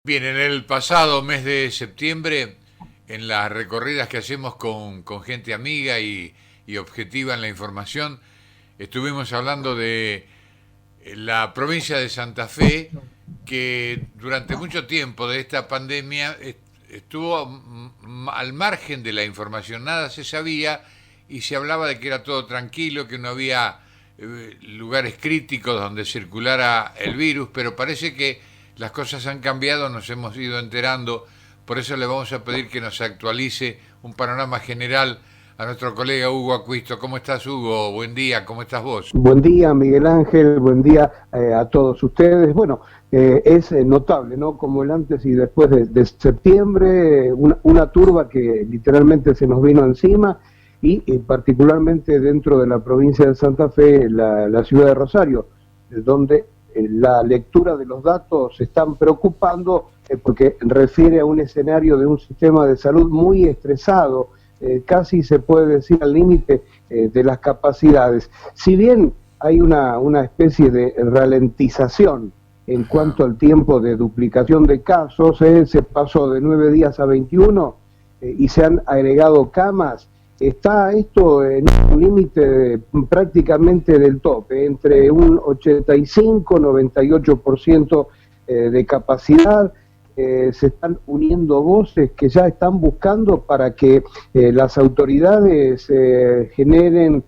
Bien, en el pasado mes de septiembre, en las recorridas que hacemos con gente amiga y objetiva en la información, estuvimos hablando de la provincia de Santa Fe, que durante mucho tiempo de esta pandemia estuvo al margen de la información, nada se sabía y se hablaba de que era todo tranquilo, que no había lugares críticos donde circulara el virus, pero parece que las cosas han cambiado, nos hemos ido enterando, por eso le vamos a pedir que nos actualice un panorama general a nuestro colega Hugo Acuisto. ¿Cómo estás, Hugo? Buen día, ¿cómo estás vos? Buen día, Miguel Ángel, buen día a todos ustedes. Bueno, es notable, ¿no? Como el antes y después de septiembre, una turba que literalmente se nos vino encima y particularmente dentro de la provincia de Santa Fe, la ciudad de Rosario, donde la lectura de los datos se están preocupando porque refiere a un escenario de un sistema de salud muy estresado, casi se puede decir al límite de las capacidades. Si bien hay una especie de ralentización en cuanto al tiempo de duplicación de casos, se pasó de 9 días a 21 y se han agregado camas, está esto en un límite prácticamente del tope, entre un 85-98% de capacidad. Se están uniendo voces que ya están buscando para que las autoridades generen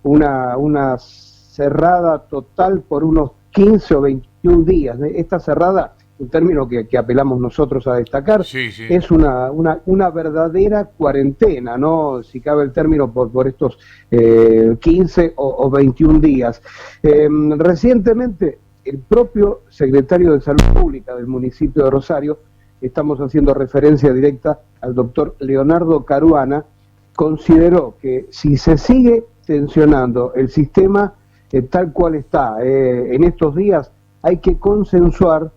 una cerrada total por unos 15 o 21 días. Esta cerrada, un término que apelamos nosotros a destacar, Sí, sí. es una verdadera cuarentena, ¿no? Si cabe el término por estos 15 o 21 días. Recientemente, el propio secretario de Salud Pública del municipio de Rosario, estamos haciendo referencia directa al doctor Leonardo Caruana, consideró que si se sigue tensionando el sistema tal cual está en estos días, hay que consensuar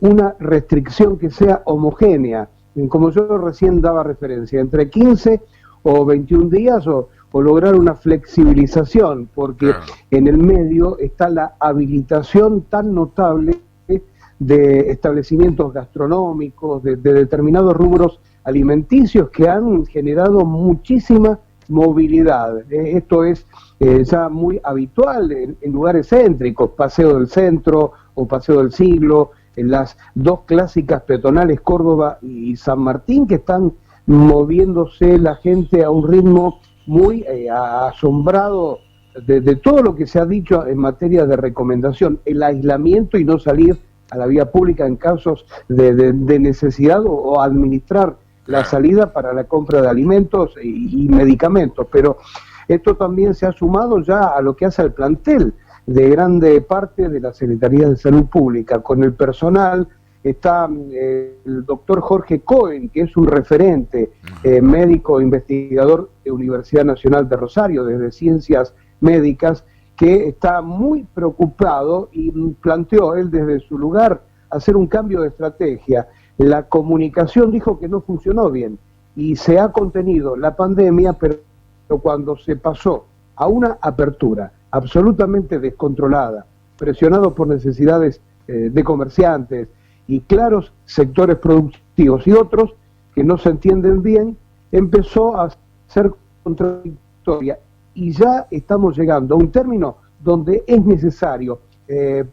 una restricción que sea homogénea, como yo recién daba referencia, entre 15 o 21 días o lograr una flexibilización, porque en el medio está la habilitación tan notable de establecimientos gastronómicos, de determinados rubros alimenticios que han generado muchísima movilidad. Esto es ya muy habitual en lugares céntricos, Paseo del Centro o Paseo del Siglo, en las dos clásicas peatonales Córdoba y San Martín, que están moviéndose la gente a un ritmo muy asombrado de todo lo que se ha dicho en materia de recomendación, el aislamiento y no salir a la vía pública en casos de necesidad o administrar la salida para la compra de alimentos y medicamentos. Pero esto también se ha sumado ya a lo que hace al plantel de grande parte de la Secretaría de Salud Pública. Con el personal está el doctor Jorge Cohen, que es un referente médico investigador de Universidad Nacional de Rosario, desde Ciencias Médicas, que está muy preocupado y planteó él desde su lugar hacer un cambio de estrategia. La comunicación dijo que no funcionó bien y se ha contenido la pandemia, pero cuando se pasó a una apertura absolutamente descontrolada, presionado por necesidades de comerciantes y claros sectores productivos y otros que no se entienden bien, empezó a ser contradictoria y ya estamos llegando a un término donde es necesario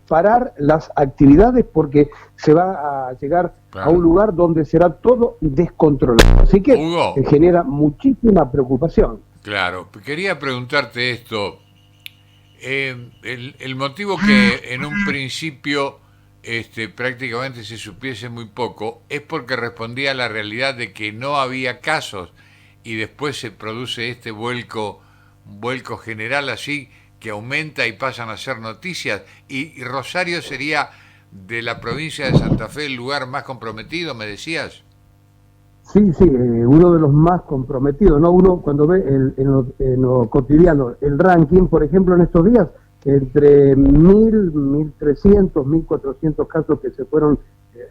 parar las actividades porque se va a llegar a un lugar donde será todo descontrolado. Así que Hugo, genera muchísima preocupación. claro, quería preguntarte esto. El motivo que en un principio prácticamente se supiese muy poco es porque respondía a la realidad de que no había casos y después se produce este vuelco general así que aumenta y pasan a ser noticias y Rosario sería de la provincia de Santa Fe el lugar más comprometido, me decías. Sí, sí, uno de los más comprometidos, ¿no? Uno cuando ve en lo cotidiano el ranking, por ejemplo, en estos días, entre 1.300, 1.400 casos que se fueron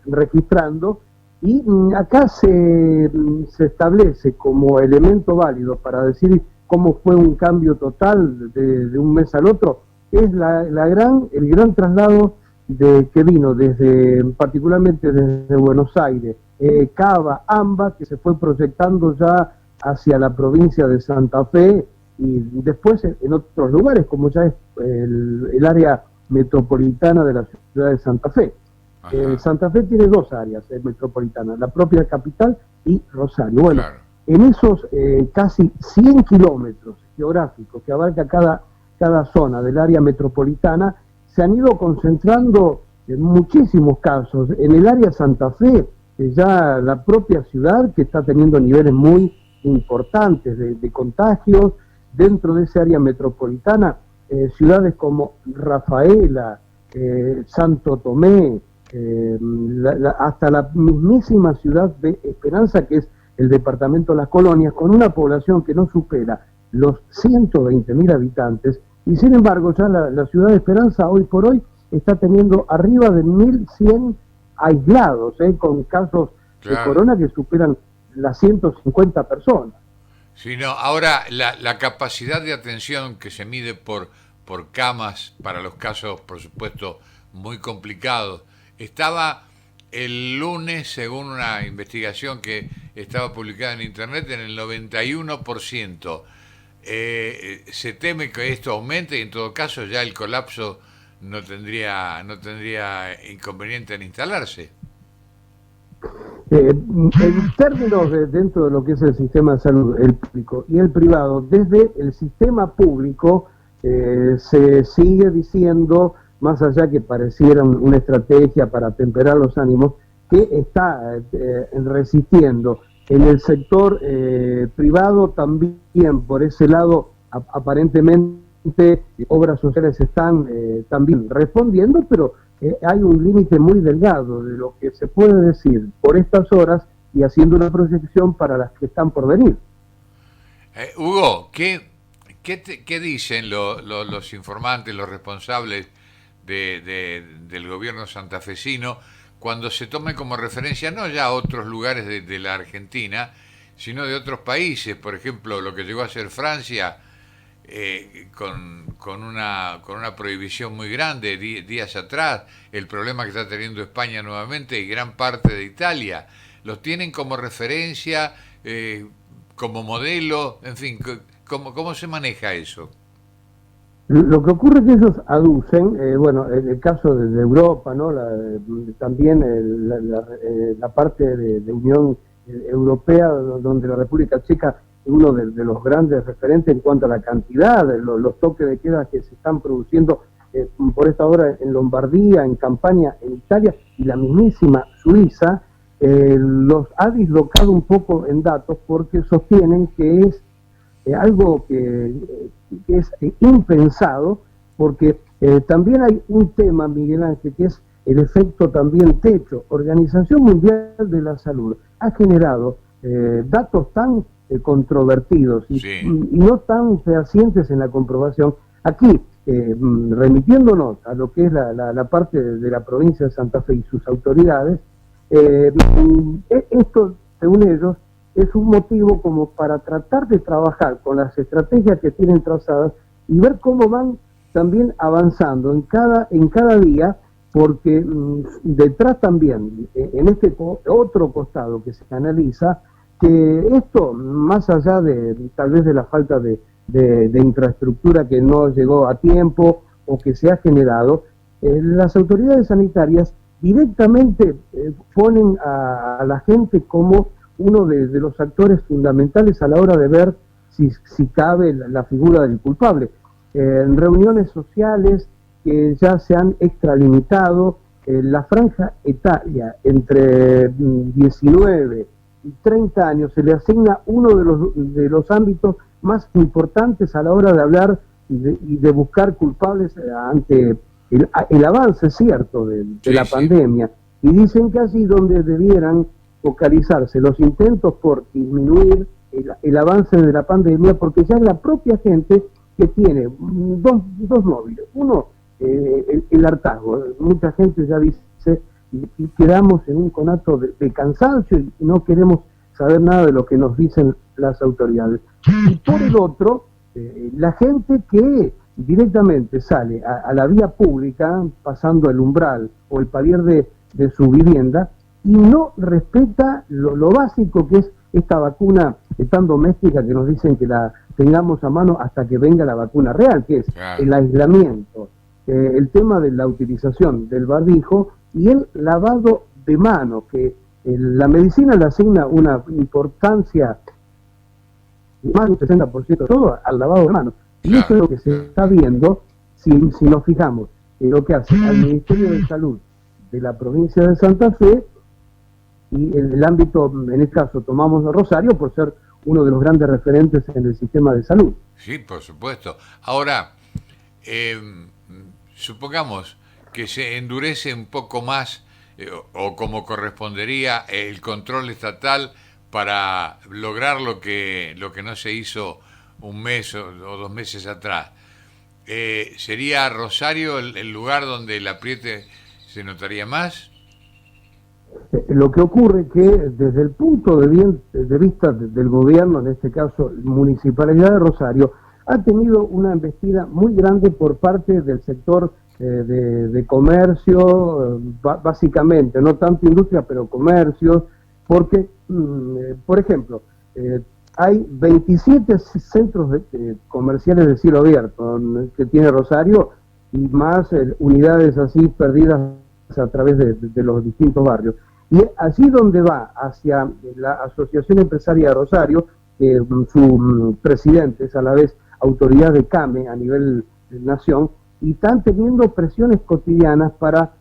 registrando, y acá se establece como elemento válido para decir cómo fue un cambio total de un mes al otro, es el gran traslado que vino desde, particularmente desde Buenos Aires, Cava, Amba, que se fue proyectando ya hacia la provincia de Santa Fe y después en otros lugares, como ya es el área metropolitana de la ciudad de Santa Fe. Santa Fe tiene dos áreas metropolitanas, la propia capital y Rosario. Bueno, claro. En esos casi 100 kilómetros geográficos que abarca cada zona del área metropolitana, se han ido concentrando en muchísimos casos. En el área Santa Fe, ya la propia ciudad que está teniendo niveles muy importantes de contagios, dentro de ese área metropolitana, ciudades como Rafaela, Santo Tomé, hasta la mismísima ciudad de Esperanza, que es el departamento de Las Colonias, con una población que no supera los 120.000 habitantes, y sin embargo ya la ciudad de Esperanza hoy por hoy está teniendo arriba de 1.100 aislados, con casos de corona que superan las 150 personas. Sí, no, ahora la capacidad de atención que se mide por camas para los casos, por supuesto, muy complicados, estaba el lunes, según una investigación que estaba publicada en internet, en el 91%. Se teme que esto aumente y en todo caso ya el colapso no tendría inconveniente en instalarse. En términos dentro de lo que es el sistema de salud, el público y el privado, desde el sistema público se sigue diciendo, más allá que pareciera una estrategia para temperar los ánimos, que está resistiendo. En el sector privado también, por ese lado, aparentemente obras sociales están también respondiendo, pero hay un límite muy delgado de lo que se puede decir por estas horas y haciendo una proyección para las que están por venir. Hugo, ¿qué dicen los informantes, los responsables del gobierno santafesino cuando se tome como referencia no ya otros lugares de la Argentina, sino de otros países? Por ejemplo, lo que llegó a ser Francia, con una prohibición muy grande días atrás, el problema que está teniendo España nuevamente y gran parte de Italia. ¿Los tienen como referencia, como modelo? En fin, ¿cómo se maneja eso? Lo que ocurre es que ellos aducen, bueno, en el caso de Europa, ¿no? También la parte de Unión Europea, donde la República Checa es uno de los grandes referentes en cuanto a la cantidad, los toques de queda que se están produciendo por esta hora en Lombardía, en Campania, en Italia y la mismísima Suiza, los ha dislocado un poco en datos porque sostienen que es algo que es impensado, porque también hay un tema, Miguel Ángel, que es el efecto también techo. Organización Mundial de la Salud ha generado datos tan controvertidos y no tan fehacientes en la comprobación. Aquí, remitiéndonos a lo que es la parte de la provincia de Santa Fe y sus autoridades, esto, según ellos, es un motivo como para tratar de trabajar con las estrategias que tienen trazadas y ver cómo van también avanzando en cada día, porque detrás también, en este otro costado que se analiza, que esto, más allá de tal vez de la falta de infraestructura que no llegó a tiempo o que se ha generado, las autoridades sanitarias directamente ponen a la gente como uno de los actores fundamentales a la hora de ver si cabe la figura del culpable. En reuniones sociales que ya se han extralimitado, la franja etaria entre 19 y 30 años se le asigna uno de los ámbitos más importantes a la hora de hablar y de buscar culpables ante el avance cierto de la pandemia. Y dicen que así donde debieran focalizarse los intentos por disminuir el avance de la pandemia, porque ya es la propia gente que tiene dos móviles. Uno, el hartazgo. Mucha gente ya dice, y quedamos en un conato de cansancio y no queremos saber nada de lo que nos dicen las autoridades. Y por el otro, la gente que directamente sale a la vía pública, pasando el umbral o el palier de su vivienda, y no respeta lo básico que es esta vacuna tan doméstica que nos dicen que la tengamos a mano hasta que venga la vacuna real, que es el aislamiento, el tema de la utilización del barbijo y el lavado de manos, que la medicina le asigna una importancia más de un 60% de todo al lavado de manos. Y eso es lo que se está viendo si nos fijamos en lo que hace al Ministerio de Salud de la provincia de Santa Fe y el ámbito, en este caso tomamos Rosario por ser uno de los grandes referentes en el sistema de salud. Sí, por supuesto. Ahora, supongamos que se endurece un poco más o como correspondería el control estatal para lograr lo que no se hizo un mes o 2 meses atrás. ¿Sería Rosario el lugar donde el apriete se notaría más? Lo que ocurre que desde el punto de vista del gobierno, en este caso Municipalidad de Rosario, ha tenido una embestida muy grande por parte del sector de comercio, básicamente, no tanto industria, pero comercio, porque, por ejemplo, hay 27 centros comerciales de cielo abierto que tiene Rosario y más unidades así perdidas a través de los distintos barrios. Y allí donde va hacia la Asociación Empresaria de Rosario, su presidente es a la vez autoridad de CAME a nivel nación, y están teniendo presiones cotidianas para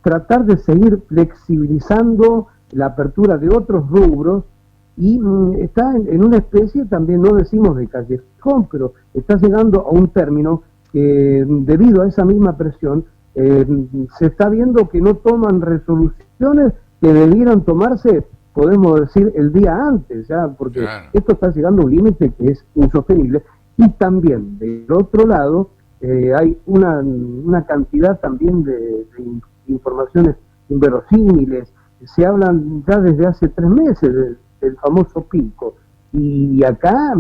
tratar de seguir flexibilizando la apertura de otros rubros, y está en una especie, también no decimos de callejón, pero está llegando a un término que debido a esa misma presión se está viendo que no toman resoluciones que debieran tomarse, podemos decir, el día antes, ¿ya? Porque esto está llegando a un límite que es insostenible. Y también, del otro lado, hay una cantidad también de informaciones inverosímiles. Se hablan ya desde hace 3 meses del famoso pico. Y acá,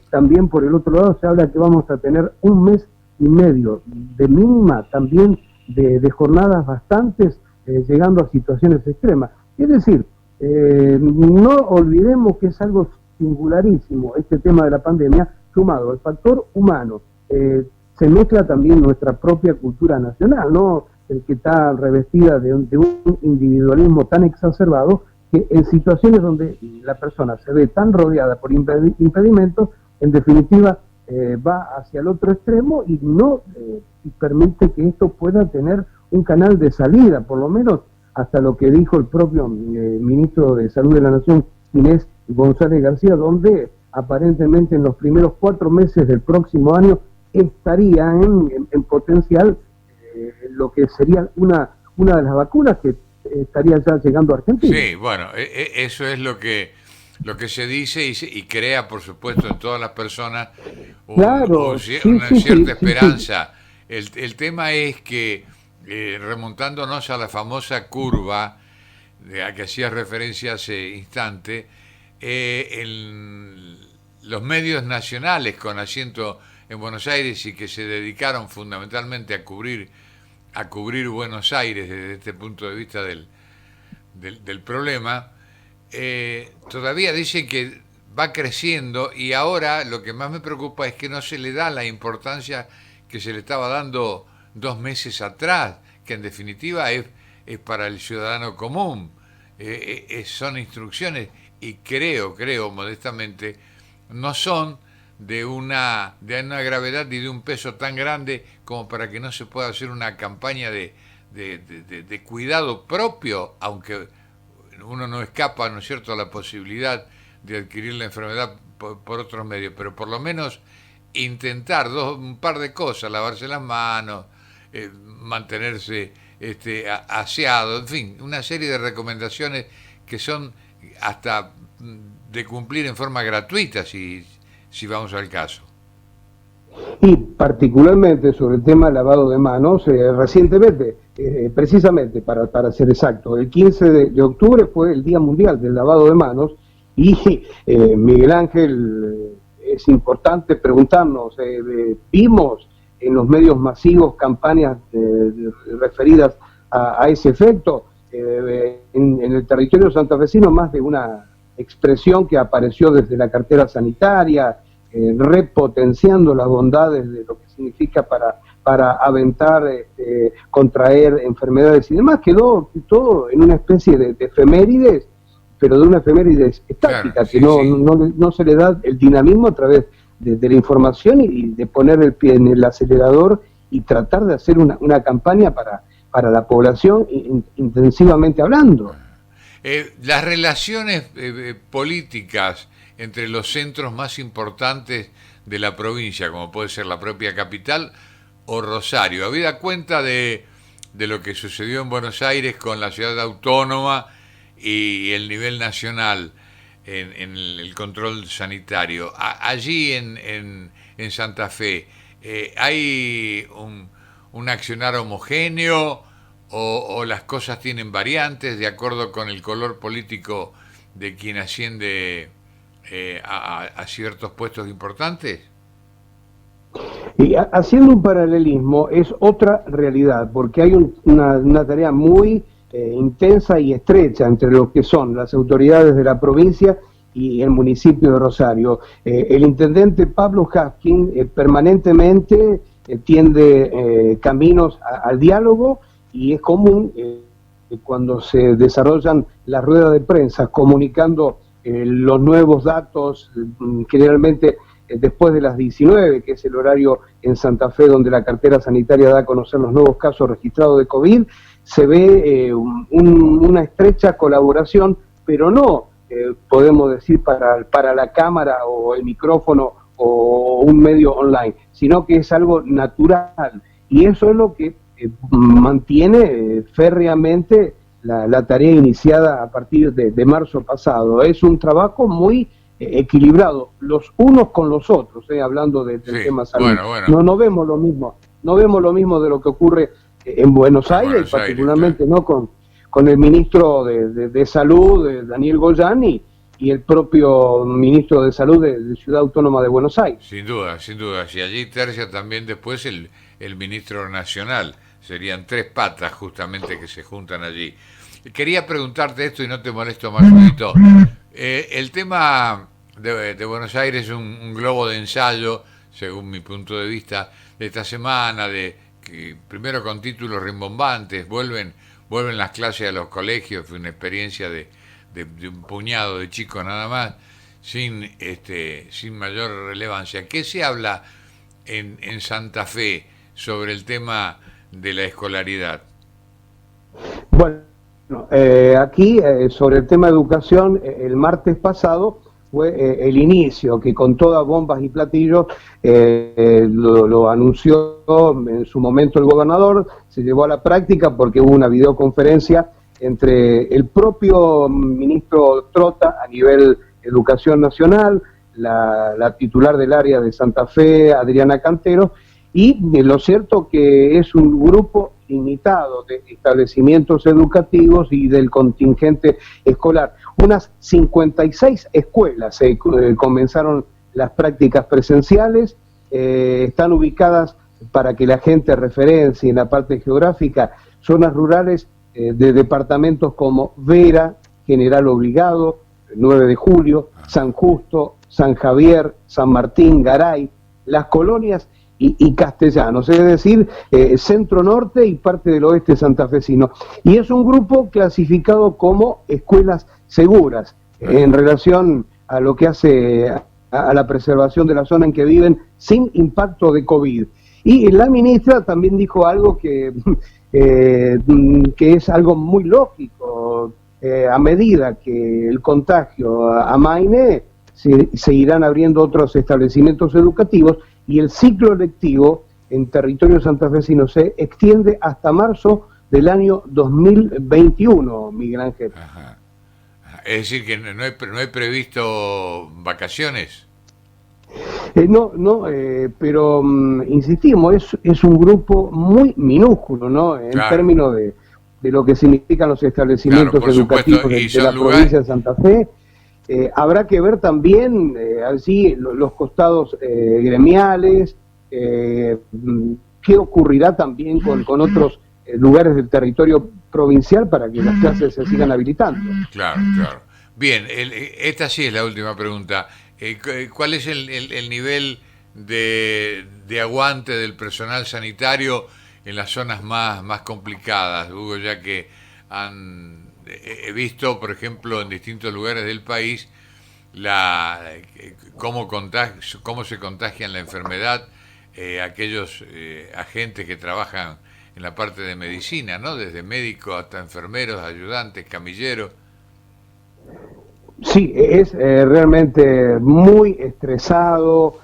también por el otro lado, se habla que vamos a tener 1 mes y medio de mínima, también de jornadas bastantes, llegando a situaciones extremas. Es decir, no olvidemos que es algo singularísimo este tema de la pandemia, sumado al factor humano. Se mezcla también nuestra propia cultura nacional, ¿no? El que está revestida de un individualismo tan exacerbado que en situaciones donde la persona se ve tan rodeada por impedimentos, en definitiva va hacia el otro extremo y no permite que esto pueda tener un canal de salida, por lo menos hasta lo que dijo el propio ministro de Salud de la Nación, Inés González García, donde aparentemente en los primeros 4 meses del próximo año estaría en potencial lo que sería una de las vacunas que estaría ya llegando a Argentina. Sí, bueno, eso es lo que se dice y crea, por supuesto, en todas las personas una cierta esperanza. El tema es que, remontándonos a la famosa curva a que hacía referencia hace instante, los medios nacionales con asiento en Buenos Aires y que se dedicaron fundamentalmente a cubrir Buenos Aires desde este punto de vista del problema, todavía dicen que va creciendo, y ahora lo que más me preocupa es que no se le da la importancia que se le estaba dando 2 meses atrás, que en definitiva es para el ciudadano común. Son instrucciones y creo modestamente no son de una gravedad y de un peso tan grande como para que no se pueda hacer una campaña de cuidado propio, aunque uno no escapa, ¿no es cierto?, a la posibilidad de adquirir la enfermedad por otros medios, pero por lo menos intentar un par de cosas: lavarse las manos, mantenerse aseado, en fin, una serie de recomendaciones que son hasta de cumplir en forma gratuita si vamos al caso. Y particularmente sobre el tema del lavado de manos, recientemente, precisamente para ser exacto, el 15 de octubre fue el Día Mundial del Lavado de Manos, y Miguel Ángel, es importante preguntarnos, vimos en los medios masivos campañas referidas a ese efecto. En el territorio santafesino más de una expresión que apareció desde la cartera sanitaria, repotenciando las bondades de lo que significa para aventar, contraer enfermedades y demás, quedó todo en una especie de efemérides, pero de una efemérides estática, claro, sí, que no se le da el dinamismo a través de la información y de poner el pie en el acelerador y tratar de hacer una campaña para la población intensivamente hablando. Las relaciones políticas entre los centros más importantes de la provincia, como puede ser la propia capital o Rosario, habida cuenta de lo que sucedió en Buenos Aires con la ciudad autónoma y el nivel nacional en el control sanitario, allí en Santa Fe, ¿hay un accionar homogéneo o las cosas tienen variantes de acuerdo con el color político de quien asciende a ciertos puestos importantes? Y haciendo un paralelismo, es otra realidad, porque hay una tarea muy intensa y estrecha entre lo que son las autoridades de la provincia y el municipio de Rosario. El intendente Pablo Haskin permanentemente tiende caminos al diálogo, y es común cuando se desarrollan las ruedas de prensa comunicando los nuevos datos, generalmente después de las 19, que es el horario en Santa Fe donde la cartera sanitaria da a conocer los nuevos casos registrados de COVID, se ve una estrecha colaboración, pero no podemos decir para la cámara o el micrófono o un medio online, sino que es algo natural, y eso es lo que mantiene férreamente la tarea iniciada a partir de marzo pasado. Es un trabajo muy equilibrado, los unos con los otros, hablando del tema salud. Bueno. No vemos lo mismo de lo que ocurre en Buenos Aires, particularmente, claro, ¿no? Con el ministro de Salud, Daniel Goyán, y el propio ministro de Salud de Ciudad Autónoma de Buenos Aires. Sin duda. Y allí tercia también después el ministro nacional. Serían tres patas justamente que se juntan allí. Quería preguntarte esto y no te molesto más un poquito. El tema de Buenos Aires es un globo de ensayo, según mi punto de vista, de esta semana, que primero con títulos rimbombantes, vuelven las clases a los colegios, fue una experiencia de un puñado de chicos nada más, sin mayor relevancia. ¿Qué se habla en Santa Fe sobre el tema de la escolaridad? Bueno, aquí sobre el tema de educación, el martes pasado fue el inicio, que con todas bombas y platillos lo anunció en su momento el gobernador, se llevó a la práctica porque hubo una videoconferencia entre el propio ministro Trota a nivel Educación Nacional, la titular del área de Santa Fe, Adriana Cantero, y lo cierto que es un grupo limitado de establecimientos educativos y del contingente escolar. Unas 56 escuelas comenzaron las prácticas presenciales, están ubicadas, para que la gente referencie en la parte geográfica, zonas rurales de departamentos como Vera, General Obligado, 9 de Julio, San Justo, San Javier, San Martín, Garay, Las Colonias y Castellanos, es decir, centro norte y parte del oeste santafesino. Y es un grupo clasificado como escuelas seguras en relación a lo que hace a la preservación de la zona en que viven sin impacto de COVID. Y la ministra también dijo algo que es algo muy lógico. A medida que el contagio amaine, se irán abriendo otros establecimientos educativos, y el ciclo lectivo en territorio santafesino se extiende hasta marzo del año 2021, Miguel Ángel. Ajá. Es decir, que no hay previsto vacaciones. Pero insistimos, es un grupo muy minúsculo, ¿no? En claro, términos de lo que significan los establecimientos educativos de la provincia de Santa Fe. Habrá que ver también allí los costados gremiales, qué ocurrirá también con otros lugares del territorio provincial para que las clases se sigan habilitando. Claro, claro. Bien, esta sí es la última pregunta. ¿Cuál es el nivel de aguante del personal sanitario en las zonas más complicadas, Hugo? Ya que he visto, por ejemplo, en distintos lugares del país, cómo se contagian la enfermedad aquellos agentes que trabajan en la parte de medicina, ¿no? Desde médicos hasta enfermeros, ayudantes, camilleros. Sí, es realmente muy estresado,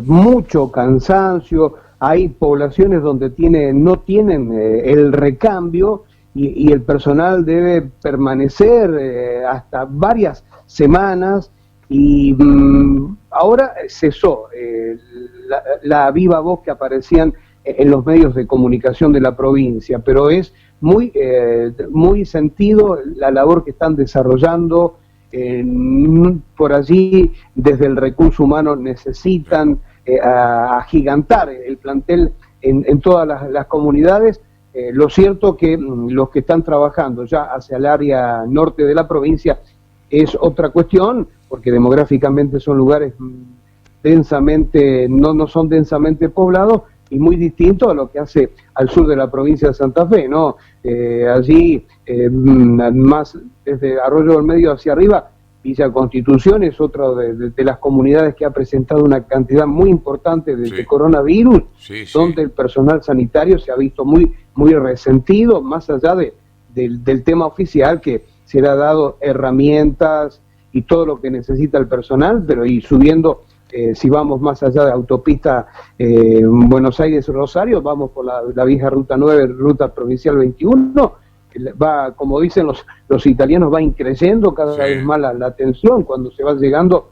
mucho cansancio. Hay poblaciones donde no tienen el recambio y el personal debe permanecer hasta varias semanas y ahora cesó la viva voz que aparecían en los medios de comunicación de la provincia, pero es muy sentido la labor que están desarrollando. Por allí, desde el recurso humano, necesitan agigantar el plantel en todas las comunidades. Lo cierto que los que están trabajando ya hacia el área norte de la provincia es otra cuestión, porque demográficamente son lugares densamente, no son densamente poblados, y muy distinto a lo que hace al sur de la provincia de Santa Fe, ¿no? Allí, más desde Arroyo del Medio hacia arriba, Villa Constitución es otra de las comunidades que ha presentado una cantidad muy importante de coronavirus, sí. Donde el personal sanitario se ha visto muy resentido, más allá del tema oficial, que se le ha dado herramientas y todo lo que necesita el personal, pero y subiendo... si vamos más allá de autopista Buenos Aires-Rosario, vamos por la vieja Ruta 9, Ruta Provincial 21, va, como dicen los italianos, va increyendo cada vez más la tensión cuando se va llegando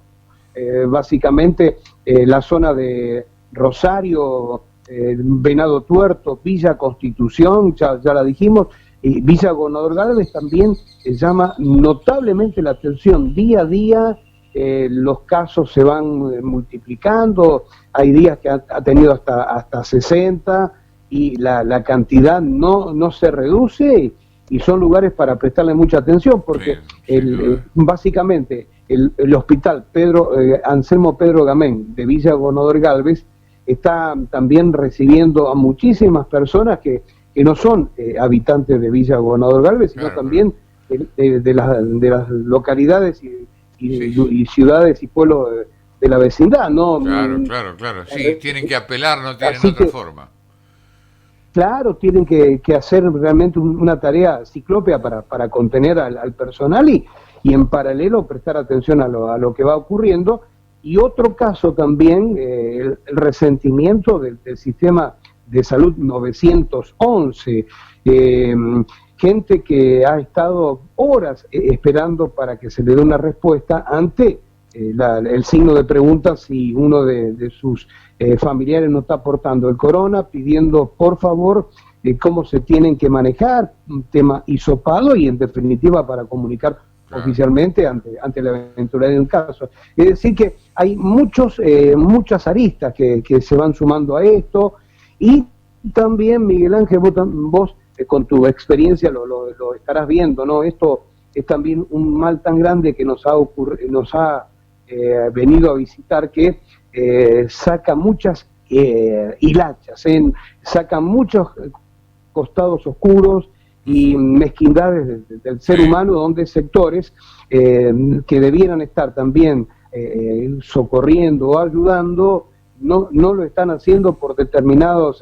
básicamente la zona de Rosario, Venado Tuerto, Villa Constitución, ya la dijimos, y Villa Gobernador Galvez también llama notablemente la atención día a día. Los casos se van multiplicando, hay días que ha tenido hasta 60 y la cantidad no se reduce y son lugares para prestarle mucha atención porque básicamente el hospital Anselmo Pedro Gamén de Villa Gobernador Galvez está también recibiendo a muchísimas personas que no son habitantes de Villa Gobernador Galvez, sino también de las localidades y ciudades y pueblos de la vecindad, ¿no? Claro. Sí, tienen que apelar, no tienen otra forma. Claro, tienen que hacer realmente una tarea ciclópea para contener al personal y en paralelo prestar atención a lo que va ocurriendo. Y otro caso también, el resentimiento del sistema de salud 911, gente que ha estado horas esperando para que se le dé una respuesta ante el signo de pregunta si uno de sus familiares no está portando el corona, pidiendo por favor cómo se tienen que manejar, un tema hisopado y en definitiva para comunicar oficialmente ante la eventualidad de un caso. Es decir que hay muchas aristas que se van sumando a esto y también, Miguel Ángel, vos con tu experiencia lo estarás viendo, ¿no? Esto es también un mal tan grande que nos ha venido a visitar, que saca muchas hilachas, saca muchos costados oscuros y mezquindades del ser humano, donde sectores que debieran estar también socorriendo o ayudando, no lo están haciendo por determinados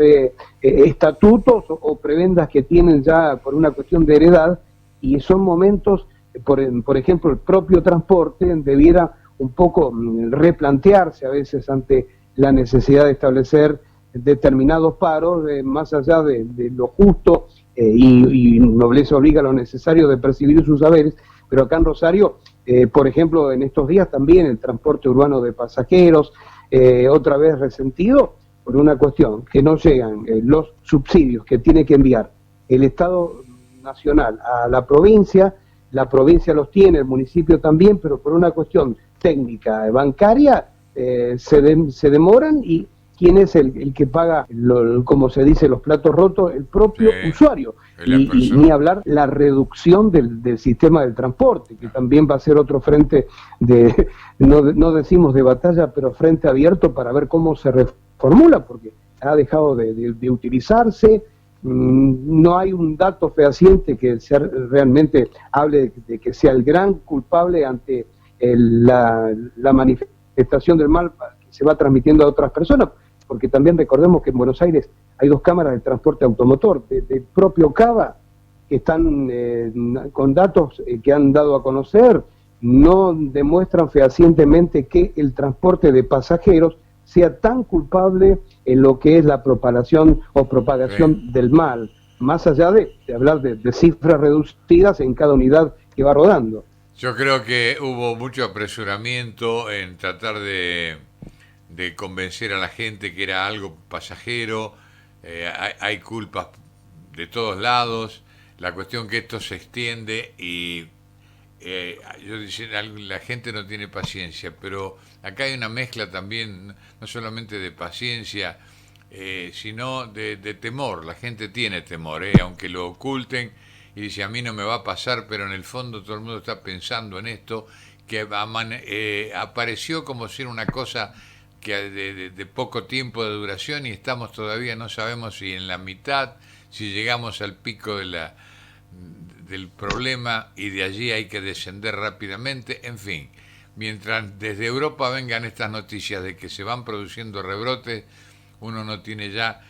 estatutos o prebendas que tienen ya por una cuestión de heredad, y son momentos, por ejemplo, el propio transporte debiera un poco replantearse a veces ante la necesidad de establecer determinados paros, más allá de lo justo y nobleza obliga a lo necesario de percibir sus saberes. Pero acá en Rosario, por ejemplo, en estos días también el transporte urbano de pasajeros, otra vez resentido por una cuestión, que no llegan los subsidios que tiene que enviar el Estado Nacional a la provincia los tiene, el municipio también, pero por una cuestión técnica bancaria se demoran y ¿quién es el que paga, como se dice, los platos rotos? El propio usuario. Y ni hablar la reducción del sistema del transporte, que también va a ser otro frente de, no decimos de batalla, pero frente abierto para ver cómo se reformula, porque ha dejado de utilizarse. No hay un dato fehaciente que realmente hable de que sea el gran culpable ante la manifestación del mal que se va transmitiendo a otras personas, porque también recordemos que en Buenos Aires hay 2 cámaras de transporte automotor del propio Cava que están con datos que han dado a conocer, no demuestran fehacientemente que el transporte de pasajeros sea tan culpable en lo que es la propagación del mal, más allá de hablar de cifras reducidas en cada unidad que va rodando. Yo creo que hubo mucho apresuramiento en tratar de convencer a la gente que era algo pasajero. Hay culpas de todos lados. La cuestión que esto se extiende y yo decía, la gente no tiene paciencia, pero acá hay una mezcla también, no solamente de paciencia, sino de temor. La gente tiene temor, aunque lo oculten y dice a mí no me va a pasar, pero en el fondo todo el mundo está pensando en esto, que apareció como si era una cosa que de poco tiempo de duración y estamos todavía, no sabemos si en la mitad, si llegamos al pico del problema y de allí hay que descender rápidamente. En fin, mientras desde Europa vengan estas noticias de que se van produciendo rebrotes, uno no tiene ya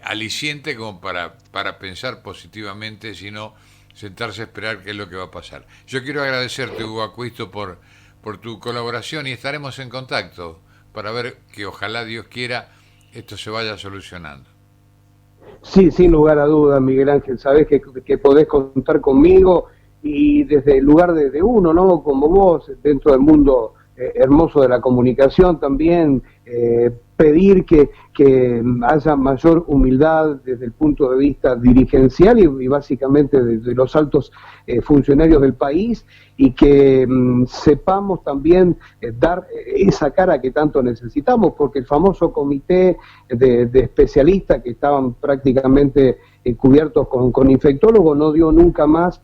aliciente como para pensar positivamente, sino sentarse a esperar qué es lo que va a pasar. Yo quiero agradecerte, Hugo Acuisto, por tu colaboración y estaremos en contacto para ver que ojalá Dios quiera esto se vaya solucionando. Sí, sin lugar a dudas, Miguel Ángel, sabés que podés contar conmigo y desde el lugar de uno, ¿no? Como vos, dentro del mundo hermoso de la comunicación también, pedir que haya mayor humildad desde el punto de vista dirigencial y básicamente de los altos funcionarios del país y que sepamos también dar esa cara que tanto necesitamos, porque el famoso comité de especialistas que estaban prácticamente cubiertos con infectólogos no dio nunca más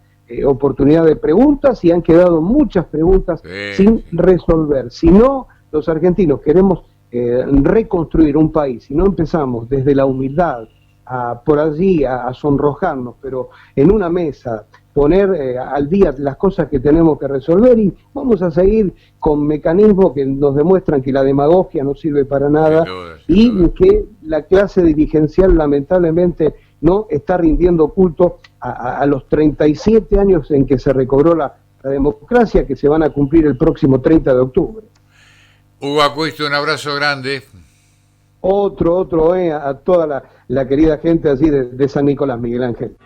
oportunidad de preguntas y han quedado muchas preguntas sin resolver. Si no, los argentinos queremos reconstruir un país, si no empezamos desde la humildad por allí a sonrojarnos, pero en una mesa poner al día las cosas que tenemos que resolver y vamos a seguir con mecanismos que nos demuestran que la demagogia no sirve para nada y que la clase dirigencial lamentablemente no está rindiendo culto a los 37 años en que se recobró la democracia, que se van a cumplir el próximo 30 de octubre. Hugo Acuisto, un abrazo grande. Otro, a toda la querida gente así de San Nicolás, Miguel Ángel.